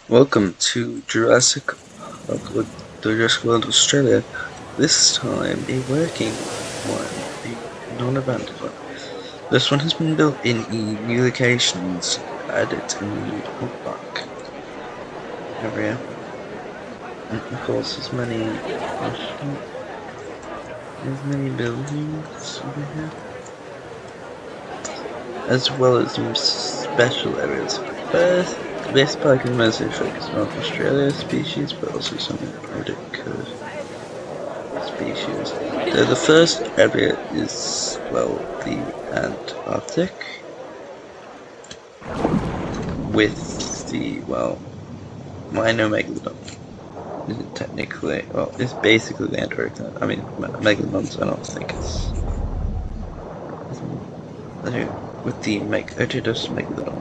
Welcome to Jurassic World Australia. This time a working one, a non-abandoned one. This one has been built in new locations, added in the park area. And of course there's many buildings over here, as well as some special areas. First, this park is mostly focused on Australia species, but also some Antarctic species. So the first area is, well, the Antarctic, with the, well, minor Megalodon. Isn't technically, well, it's basically the Antarctic. I mean, Megalodons, I don't think it's with the Megalodon.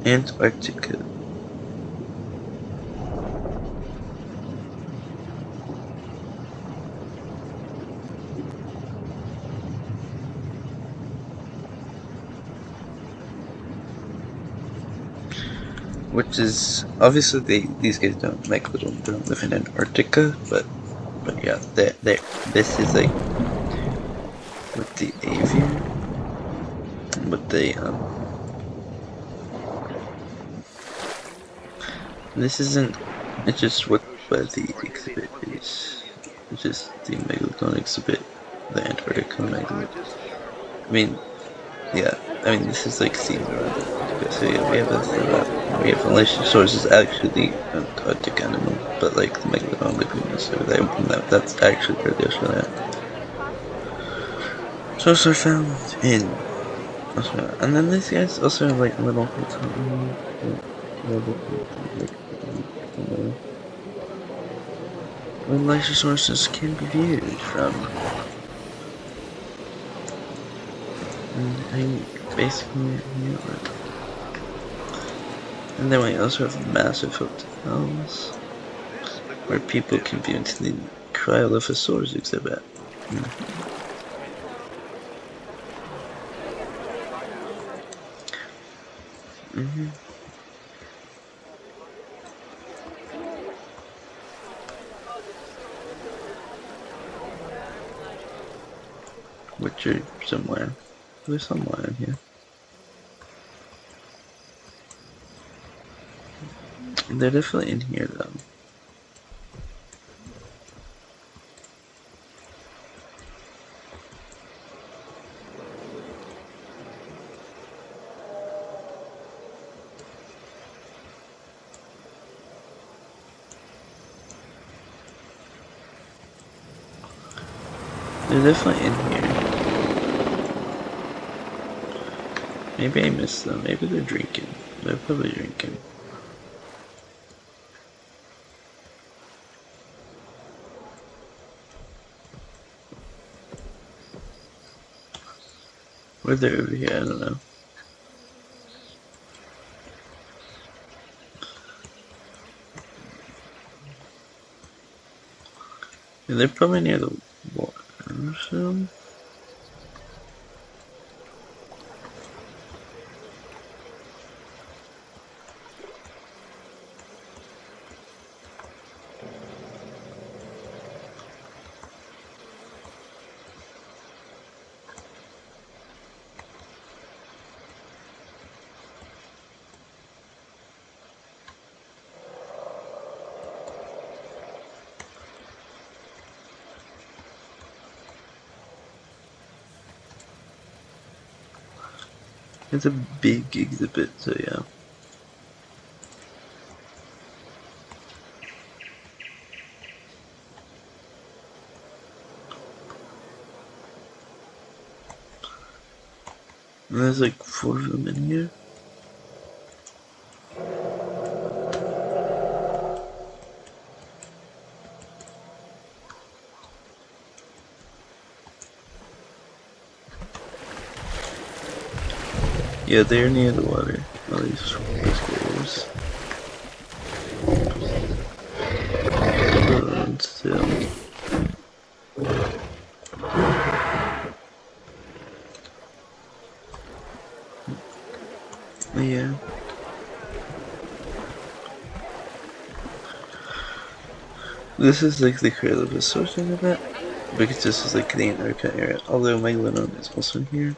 Antarctica. Which is obviously these guys don't live in Antarctica, but yeah, they this is like with the avian, with the this isn't. It's just what the exhibit is. It's just the Megalodon exhibit, the Antarctica Megalodon. I mean, yeah. I mean, this is like seen around it. So yeah, we have a Lystrosaurus is actually the Antarctic animal, but like the Megalodon LAGOONS over there, that's actually where the Australia. It's also found in Australia, and then this guy's also like little when Lystrosaurus can be viewed from. Basically, and then we also have massive hotels where people can view into the Cryolophosaurus exhibit. Which are somewhere. They're somewhere in here. They're definitely in here though. They're definitely in here. Maybe I missed them. Maybe they're drinking. They're probably drinking. Or they're over here, I don't know. Yeah, they're probably near the water or something. It's a big exhibit, so yeah. And there's like 4 of them in here. Yeah, they're near the water. All these squares. this is like the Cryolophosaurus exhibit, because this is like the Antarctic area, although Megalodon is also here.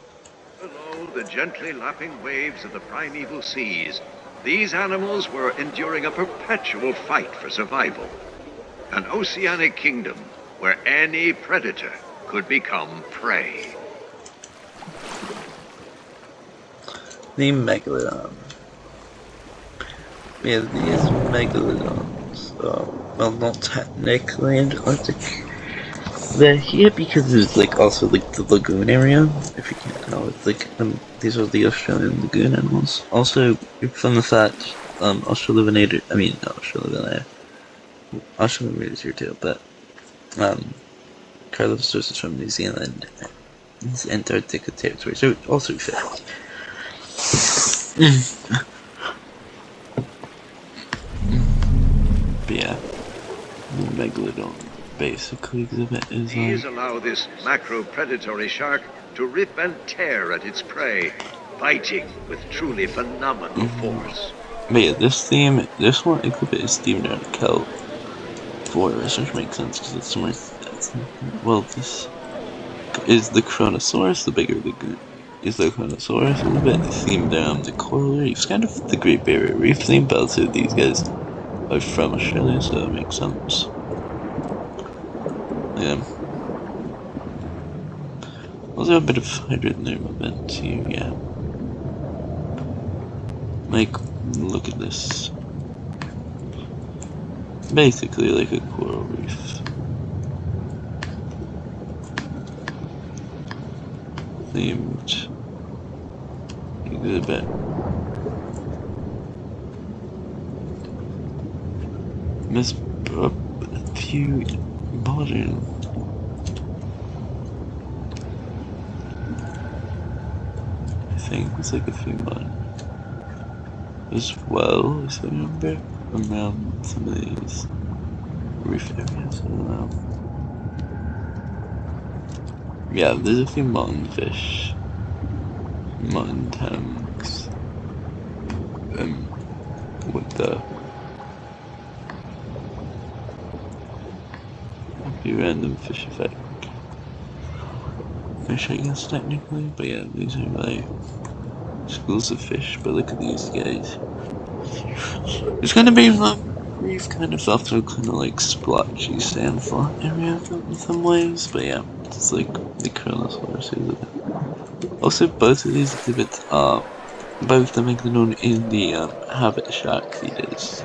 Below the gently lapping waves of the primeval seas, these animals were enduring a perpetual fight for survival. An oceanic kingdom where any predator could become prey. The Megalodon. Yeah, these Megalodons, well, not technically Antarctic. They're here because there's like also like the lagoon area. If you can't tell, it's like these are the Australian lagoon animals. Also, fun fact, Australovenator. I mean, not Australovenator. Australovenator's here too, but Cryolophosaurus is from New Zealand. It's Antarctica territory, so it also fits. But yeah, the Megalodon basically exhibit is These allow this macro-predatory shark to rip and tear at its prey, fighting with truly phenomenal force. But yeah, this one exhibit is themed around kelp forest, which makes sense because it's somewhere. Well, this is the Kronosaurus, the bigger lagoon. Is the Kronosaurus a bit themed around the coral reefs, kind of the Great Barrier Reef theme, but also these guys are from Australia, so that makes sense. Yeah. Also a bit of hydrogen movement here, yeah. Like, look at this. Basically like a coral reef. Themed exhibit. There's a few modern. I think it's like a few modern as well, as I remember, around some of these reef areas. I don't know. Yeah, there's a few mountain fish, mountain tanks, with the random fish effect. Fish, I guess, technically, but yeah, these are like schools of fish, but look at these guys. It's gonna be a reef kind of also kind of like splotchy sand flat area in some ways, but yeah, it's like the Kronosaurus exhibit. Also, both of these exhibits are both the Megalodon in the habit shark feeders.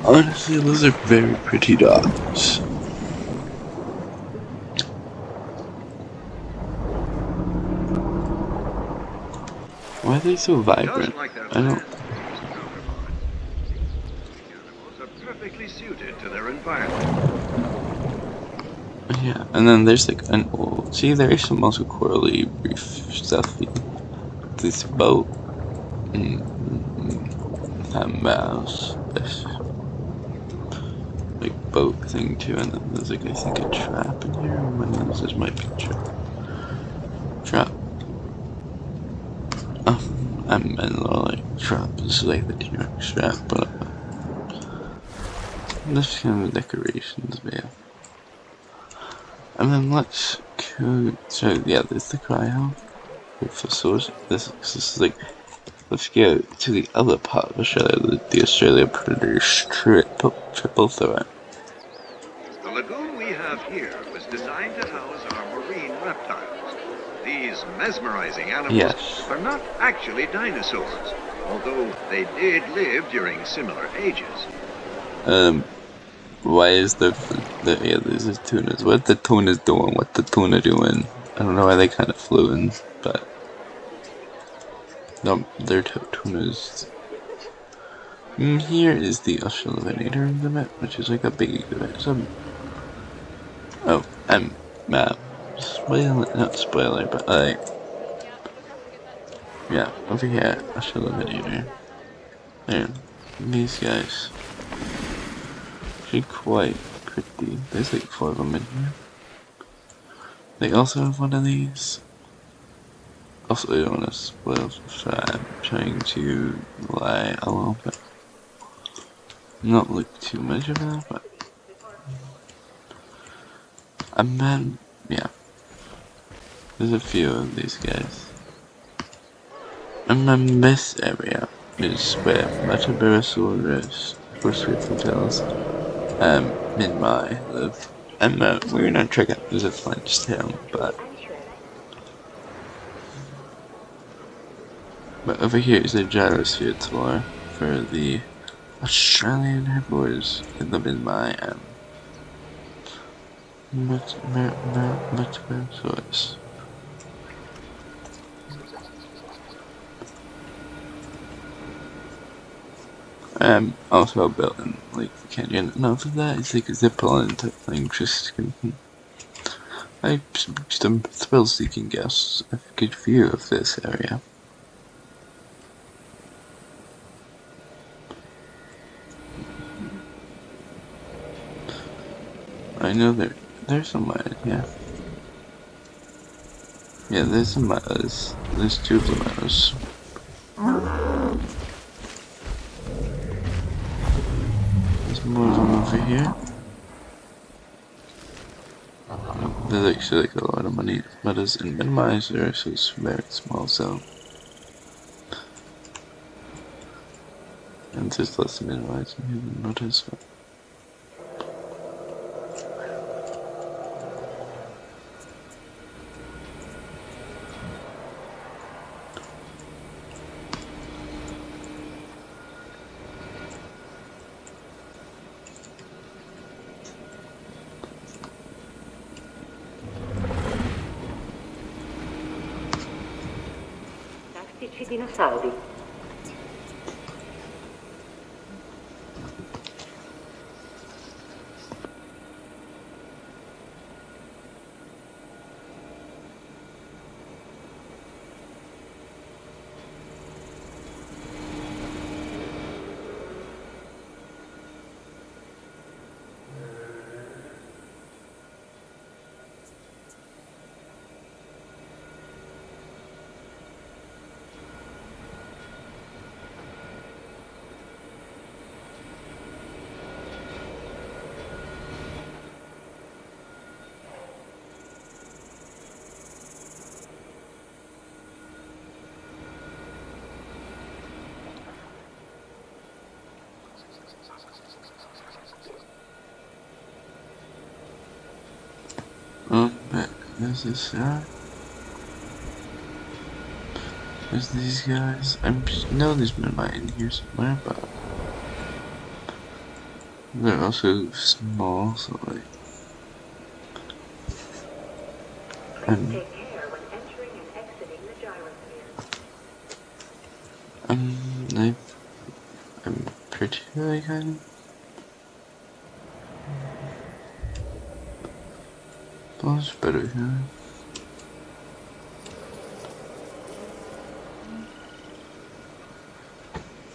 Honestly, those are very pretty dogs. Why are they so vibrant? I don't. Animals are perfectly suited to their environment. Yeah, and then there's like an old. See, there is some also corally reef stuff. This boat. That mouse. This like boat thing too, and then there's like I think a trap in here. This might be a trap. Trap. I meant like trap is like the T-Rex trap, but this kind of decorations, but yeah. And then let's go. So yeah, there's the Cryolophosaurus. This is like. Let's go to the other part of Australia, the Australia Predator's triple threat. The lagoon we have here was designed to house our marine reptiles. These mesmerizing animals are not actually dinosaurs, although they did live during similar ages. Why is yeah, there's the tunas. What the tunas doing? What the tuna doing? I don't know why they kind of flew in, but. No, they're tunas. Here is the Australovenator exhibit, which is like a big exhibit. Not spoiler, but like, yeah, over here, Australovenator. There, these guys. actually quite pretty. There's like 4 of them in here. They also have one of these. Also, I don't want to spoil, so I'm trying to lie a little bit. Not look too much of that, but yeah. There's a few of these guys. And then this area is where Muttaburrasaurus, Scorpius Minmi live. And we're not checking out the ziplines down, but over here is a gyrosphere tour for the Australian herbivores in the Minmi and Muttaburrasaurus. Also built in like the canyon, and after that it's like a zipline type thing, just some thrill-seeking guests have a good view of this area. I know there's some mud, yeah. Yeah, there's some meadows. There's 2 of the meadows. There's more of them over here. There's actually like a lot of meadows and minimizer, so it's very small, so. And there's less minimizer than meadows. Dinosauri. But there's this guy. There's these guys. I know there's Minmi in here somewhere, but they're also small, so like. Take care when entering and exiting the gyrosphere. I'm pretty like That's better here.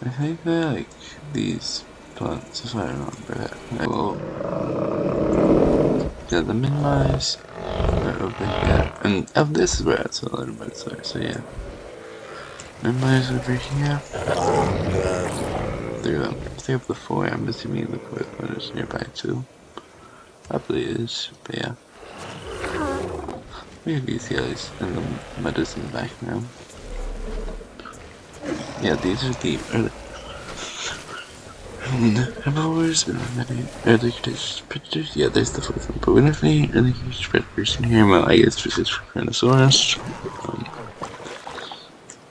I think they like these plants, if I remember that. Well, yeah, the Minmis are over here. And this is where it's a little bit slower, so yeah. Minmi's over here. They're up the 4, I'm assuming the 4th one is nearby too. Probably is, but yeah. Look at these guys and the meadows in the background. Yeah, these are the herbivores and many early predators. Yeah, there's the 4th one. But we don't have any really huge predators in here. Well, I guess this is Kronosaurus.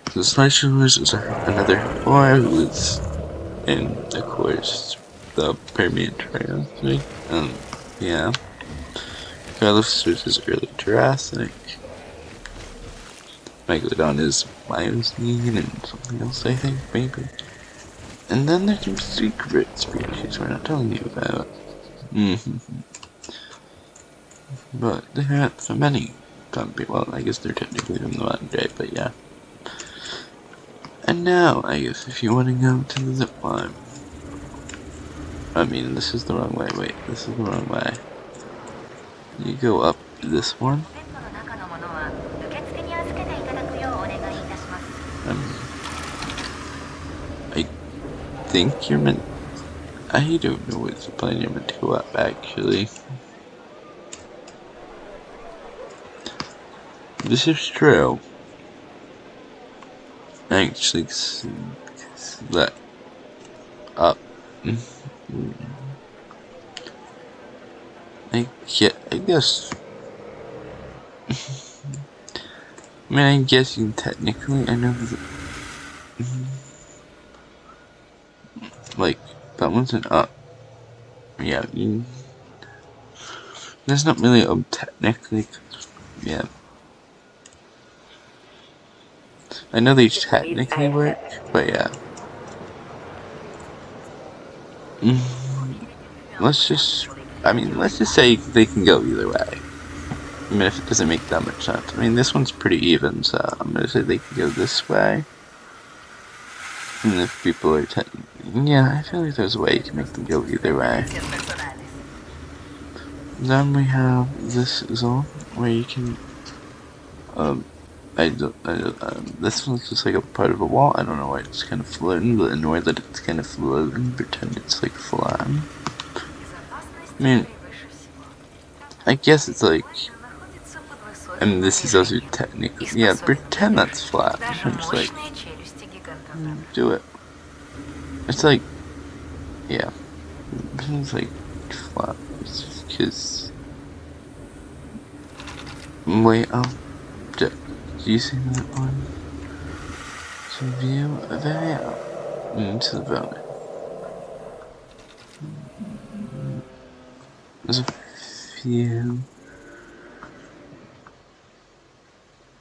The Lystrosaurus is another herbivore who is in, of course, the Permian Trias. Yeah. Cryolophosaurus is early Jurassic. Megalodon is Miocene and something else, I think, maybe. And then there's some secret species we're not telling you about. But there are so many. Well, I guess they're technically from the modern day, but yeah. And now, I guess if you want to go to the zipline. I mean, this is the wrong way. Wait, this is the wrong way. You go up this one. I think you're meant. I don't know what zipline you're meant to go up, actually. This is true. Actually, that up. I guess. I mean, I'm guessing technically, I know that. Like, that one's an up. Yeah, there's not really a technically. Yeah. I know they technically work, but yeah. Let's just say they can go either way. I mean, if it doesn't make that much sense. I mean, this one's pretty even, so I'm gonna say they can go this way. And if people are yeah, I feel like there's a way you can make them go either way. Then we have this zone where you can, this one's just like a part of a wall. I don't know why it's kind of floating, but in a way that it's kind of floating, pretend it's like flat. I mean, I guess it's like, and this is also technically, yeah, pretend that's flat. I'm just like, do it. It's like, yeah, it's like flat, because, wait, do you see that one? To view very up into the building. There's a few.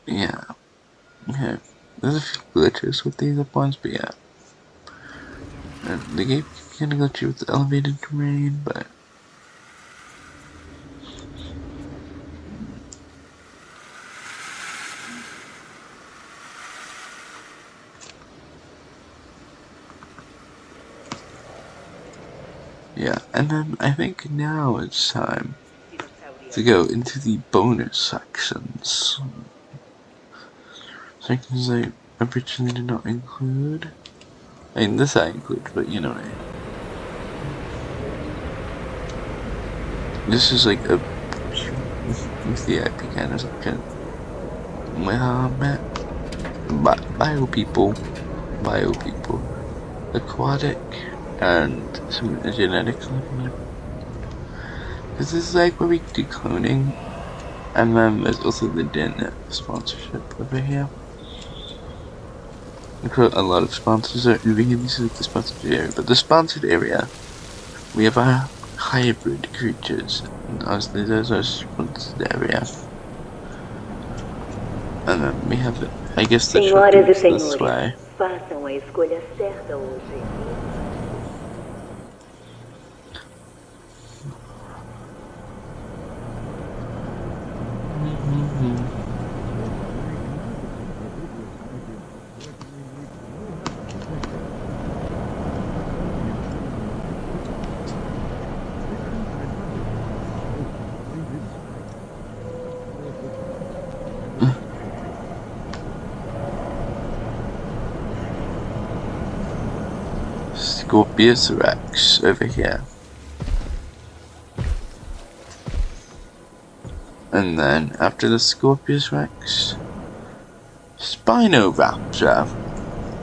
Yeah. Okay. There's a few glitches with these up ones, but yeah. The game kinda glitchy with the elevated terrain, but. Yeah, and then I think now it's time to go into the bonus sections. Sections I originally did not include. I mean, this I include, but you know what I mean. This is like a VIP kind of something. Bio people, aquatic, and some genetics. Because this is like where we do cloning, and then there's also the din sponsorship over here. A lot of sponsors are over here. This is like the sponsored area, but the sponsored area, we have our hybrid creatures, and honestly, those are sponsored area. And then we have, I guess, the shotguns this way. Façam a escolha certa hoje. Scorpius Rex over here. And then after the Scorpius Rex, Spinoraptor.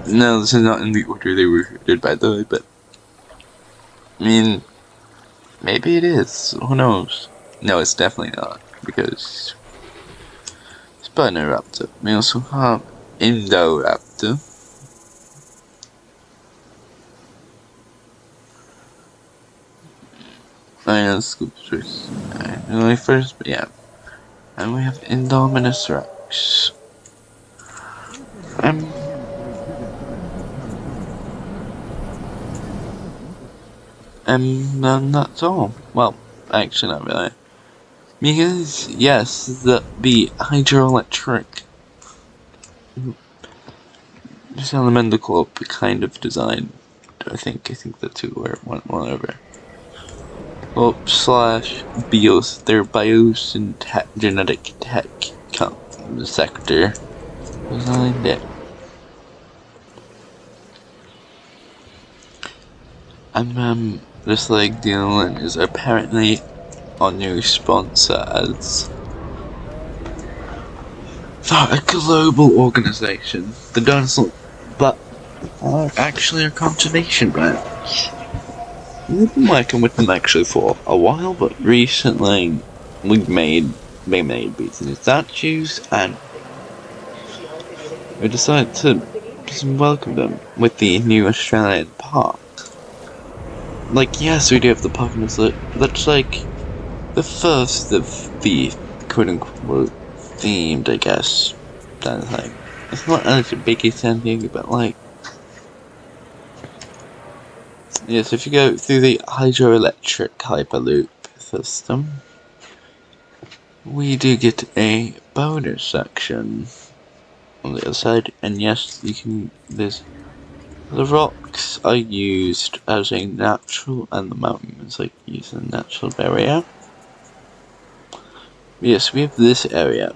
No, this is not in the order they were created, by the way, but I mean, maybe it is. Who knows? No, it's definitely not, because Spinoraptor. We also have Indoraptor. And Scorpius Rex. Only first, but yeah. And we have Indominus Rex. And then that's all. Well, actually not really. Because, yes, the hydroelectric just elemental kind of design. I think that's who went one over. their genetic tech sector behind it. And this deal is apparently our new sponsor as a global organization. The Dinosaurs, but are actually a conservation branch. We've been working with them actually for a while, but recently they made these statues, and we decided to welcome them with the new Australian park. Yes, we do have the park, and that's the first of the quote-unquote themed, I guess. That's it's not as big as anything, but yes, if you go through the hydroelectric hyperloop system, we do get a bonus section on the other side, and yes, the rocks are used as a natural, and the mountains used as a natural barrier. Yes, we have this area,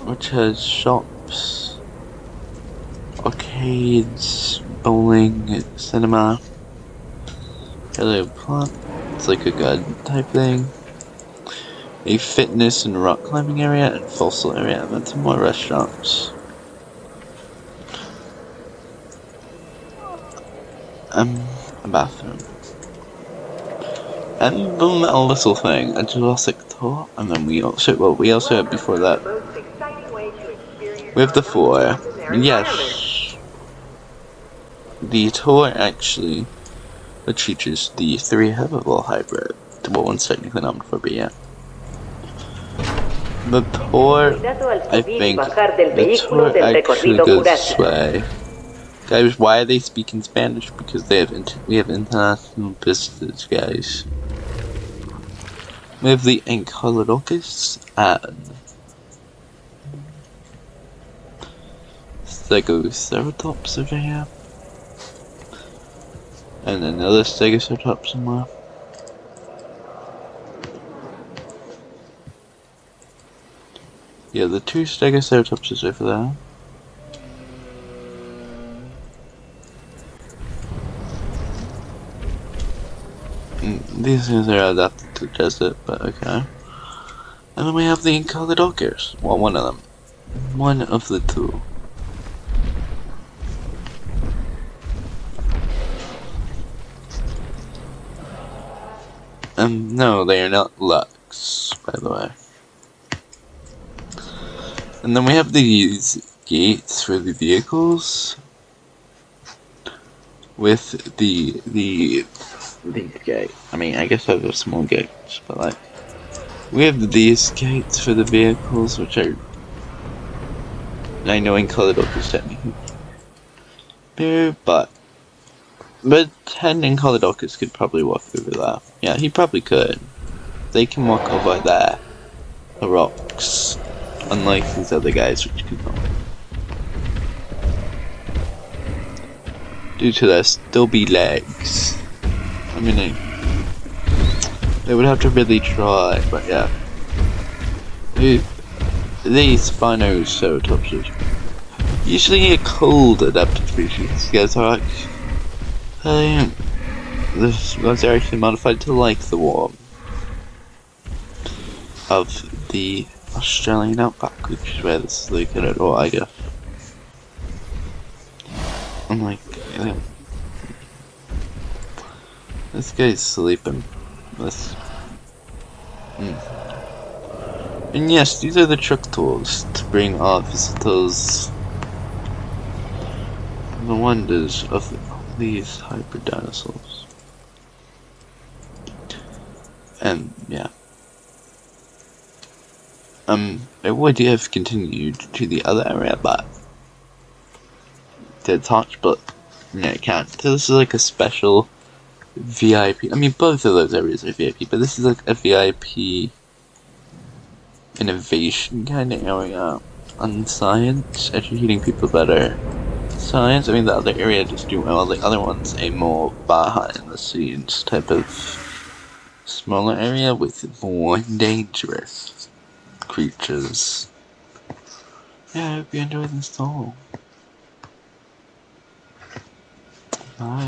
which has shops, arcades, bowling, cinema, hello plant, it's a garden type thing, a fitness and rock climbing area, and fossil area, and then some more restaurants. A bathroom. And a little thing, a Jurassic tour, and then we also have before that, we have the four. Yes, the tour actually features the 3 herbivore hybrid. Well, one's technically not for B yet. The tour, I think, the tour actually goes this way. Guys, why are they speaking Spanish? Because we have international visitors, guys. We have the Ankylosaurus and Stegoceratops over here. And another Stegoceratops somewhere. Yeah, the 2 Stegoceratops is over there. These things are adapted to the desert, but okay. And then we have the Ankylosaurus. Well, one of them. One of the 2. No, they are not Lux, by the way. And then we have these gates for the vehicles. With the gate. I mean, I guess those are small gates, but we have these gates for the vehicles, which are, I know Ankylosaurus technically do, but 10 Ankylosaurus could probably walk over there. Yeah, he probably could. They can walk over there, the rocks, unlike these other guys which could not. Due to their stubby legs. I mean, they would have to really try, but yeah. These Spinoraptor are usually a cold adapted species. Guys are this one's actually modified to the warm of the Australian Outback, which is where this is located, or I guess. I'm this guy's sleeping. And yes, these are the truck tours to bring our visitors the wonders of these hybrid dinosaurs. And yeah. I would have continued to the other area, but to touch, but yeah, I can't. So this is a special VIP. I mean, both of those areas are VIP, but this is a VIP innovation kind of area on science, educating people better science. I mean, the other area just do well. The other one's a more behind the scenes type of smaller area with more dangerous creatures. Yeah, I hope you enjoyed this song. Bye.